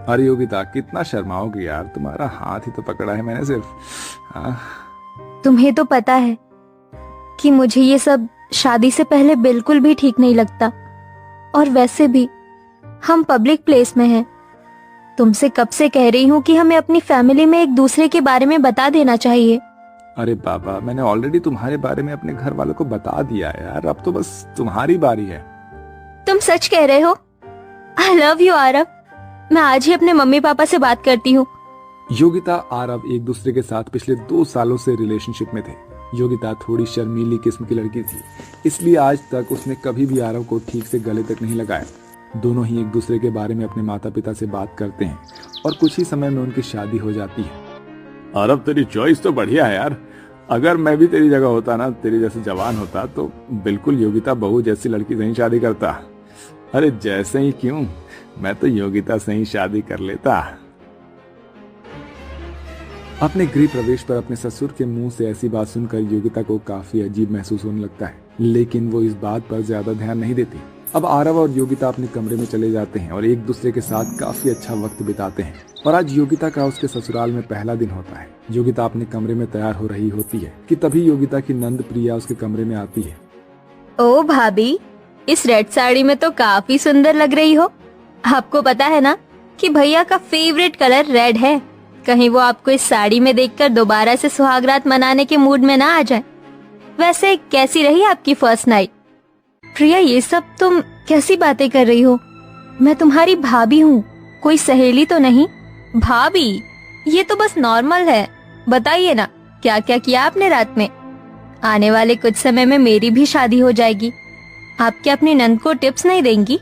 अरे योगिता, कितना शर्माओगी यार, तुम्हारा हाथ ही तो पकड़ा है मैंने सिर्फ। हाँ। तुम्हें तो पता है कि मुझे ये सब शादी से पहले बिल्कुल भी ठीक नहीं लगता। और वैसे भी हम पब्लिक प्लेस में हैं। तुमसे कब से कह रही हूँ कि हमें अपनी फैमिली में एक दूसरे के बारे में बता देना चाहिए। अरे बाबा, मैंने ऑलरेडी तुम्हारे बारे में अपने घर वालों को बता दिया है यार, अब तो बस तुम्हारी बारी है। तुम सच कह रहे हो? I love you Aarav. मैं आज ही अपने मम्मी पापा से बात करती हूँ। योगिता आरव एक दूसरे के साथ पिछले 2 सालों से रिलेशनशिप में थे। योगिता थोड़ी शर्मीली किस्म की लड़की थी, इसलिए आज तक उसने कभी भी आरव को ठीक से गले तक नहीं लगाया। दोनों ही एक दूसरे के बारे में अपने माता पिता से बात करते हैं और कुछ ही समय में उनकी शादी हो जाती है। आरव, तेरी चॉइस तो बढ़िया है यार। अगर मैं भी तेरी जगह होता ना, तेरी जैसे जवान होता, तो बिल्कुल योगिता बहू जैसी लड़की से ही शादी करता। अरे जैसे ही क्यों, मैं तो योगिता से ही शादी कर लेता। अपने गृह प्रवेश पर अपने ससुर के मुंह से ऐसी बात सुनकर योगिता को काफी अजीब महसूस होने लगता है, लेकिन वो इस बात पर ज्यादा ध्यान नहीं देती। अब आरव और योगिता अपने कमरे में चले जाते हैं और एक दूसरे के साथ काफी अच्छा वक्त बिताते हैं। और आज योगिता का उसके ससुराल में पहला दिन होता है। योगिता अपने कमरे में तैयार हो रही होती है कि तभी योगिता की नंद प्रिया उसके कमरे में आती है। ओ भाभी, इस रेड साड़ी में तो काफी सुंदर लग रही हो। आपको पता है ना कि भैया का फेवरेट कलर रेड है। कहीं वो आपको इस साड़ी में देखकर दोबारा से सुहागरात मनाने के मूड में ना आ जाए। वैसे कैसी रही आपकी फर्स्ट नाइट? प्रिया, ये सब तुम कैसी बातें कर रही हो? मैं तुम्हारी भाभी हूँ, कोई सहेली तो नहीं। भाभी, ये तो बस नॉर्मल है। बताइए ना, क्या क्या किया आपने रात में? आने वाले कुछ समय में मेरी भी शादी हो जाएगी। आप क्या अपनी नंद को टिप्स नहीं देंगी?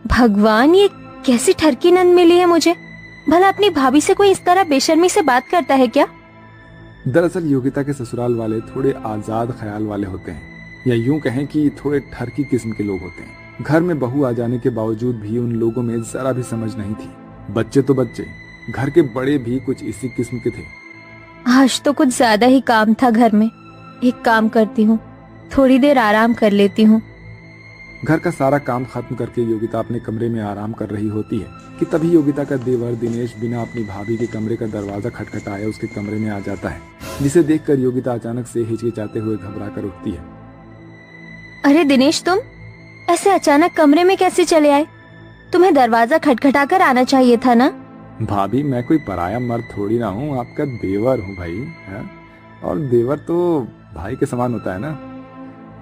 भगवान, ये कैसी ठरकी नंद मिली है मुझे। भला अपनी भाभी से कोई इस तरह बेशर्मी से बात करता है क्या? दरअसल योगिता के ससुराल वाले थोड़े आजाद ख्याल वाले होते हैं, या यूं कहें कि थोड़े ठरकी किस्म के लोग होते हैं। घर में बहू आ जाने के बावजूद भी उन लोगों में जरा भी समझ नहीं थी। बच्चे तो बच्चे, घर के बड़े भी कुछ इसी किस्म के थे। आज तो कुछ ज्यादा ही काम था घर में। एक काम करती हूँ, थोड़ी देर आराम कर लेती हूँ। घर का सारा काम खत्म करके योगिता अपने कमरे में आराम कर रही होती है कि तभी योगिता का देवर दिनेश बिना अपनी भाभी के कमरे का दरवाजा खटखटाए उसके कमरे में आ जाता है, जिसे देखकर योगिता अचानक से हिचकिचाते हुए घबरा कर उठती है। अरे दिनेश, तुम ऐसे अचानक कमरे में कैसे चले आए? तुम्हें दरवाजा खटखटा कर आना चाहिए था ना। भाभी, मैं कोई पराया मर्द थोड़ी ना हूँ, आपका देवर हूँ भाई है? और देवर तो भाई के समान होता है ना।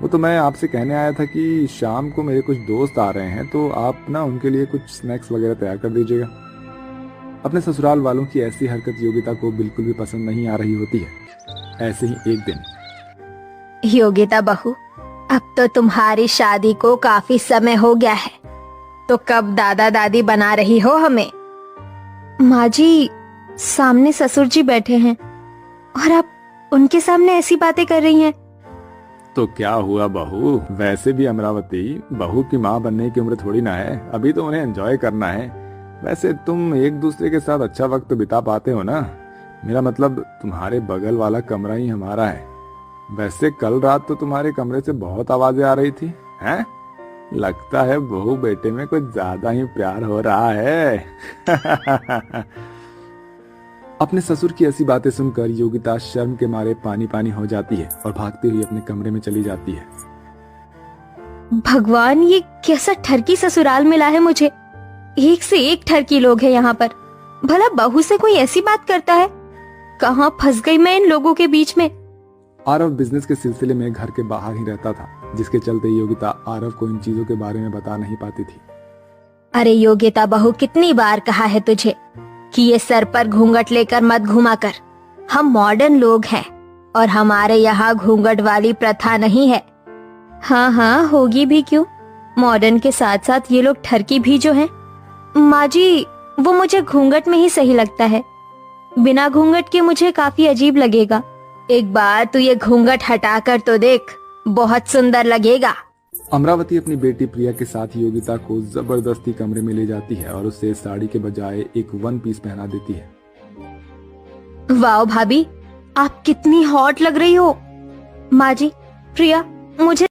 वो तो मैं आपसे कहने आया था कि शाम को मेरे कुछ दोस्त आ रहे हैं, तो आप ना उनके लिए कुछ स्नैक्स वगैरह तैयार कर दीजिएगा। अपने ससुराल वालों की ऐसी हरकत योगिता को बिल्कुल भी पसंद नहीं आ रही होती है। ऐसे ही एक दिन, योगिता बहू, अब तो तुम्हारी शादी को काफी समय हो गया है, तो कब दादा दादी बना रही हो हमें? माँ जी, सामने ससुर जी बैठे हैं और आप उनके सामने ऐसी बातें कर रही हैं। तो क्या हुआ बहू, वैसे भी अमरावती बहू की माँ बनने की उम्र थोड़ी ना है, अभी तो उन्हें एंजॉय करना है। वैसे तुम एक दूसरे के साथ अच्छा वक्त बिता पाते हो ना। मेरा मतलब, तुम्हारे बगल वाला कमरा ही हमारा है। वैसे कल रात तो तुम्हारे कमरे से बहुत आवाजें आ रही थी, हैं? लगता है बहू बेटे में कुछ ज्यादा ही प्यार हो रहा है। अपने ससुर की ऐसी बातें सुनकर योगिता शर्म के मारे पानी पानी हो जाती है और भागती हुई अपने कमरे में चली जाती है। भगवान, ये कैसा ठरकी ससुराल मिला है मुझे। एक से एक ठरकी लोग हैं यहाँ पर। भला बहू से कोई ऐसी बात करता है? कहाँ फंस गई मैं इन लोगों के बीच में। आरव बिजनेस के सिलसिले में घर के बाहर ही रहता था, जिसके चलते योगिता आरव को इन चीजों के बारे में बता नहीं पाती थी। अरे योगिता बहू, कितनी बार कहा है तुझे कि ये सर पर घूंघट लेकर मत घुमा कर। हम मॉडर्न लोग हैं और हमारे यहाँ घूंघट वाली प्रथा नहीं है। हाँ हाँ, होगी भी क्यों। मॉडर्न के साथ साथ ये लोग ठरकी भी जो हैं। माँ जी, वो मुझे घूंघट में ही सही लगता है। बिना घूंघट के मुझे काफी अजीब लगेगा। एक बार तू ये घूंघट हटा कर तो देख, बहुत सुंदर लगेगा। अमरावती अपनी बेटी प्रिया के साथ योगिता को जबरदस्ती कमरे में ले जाती है और उसे साड़ी के बजाय एक वन पीस पहना देती है। वाह भाभी, आप कितनी हॉट लग रही हो। माँ जी, प्रिया, मुझे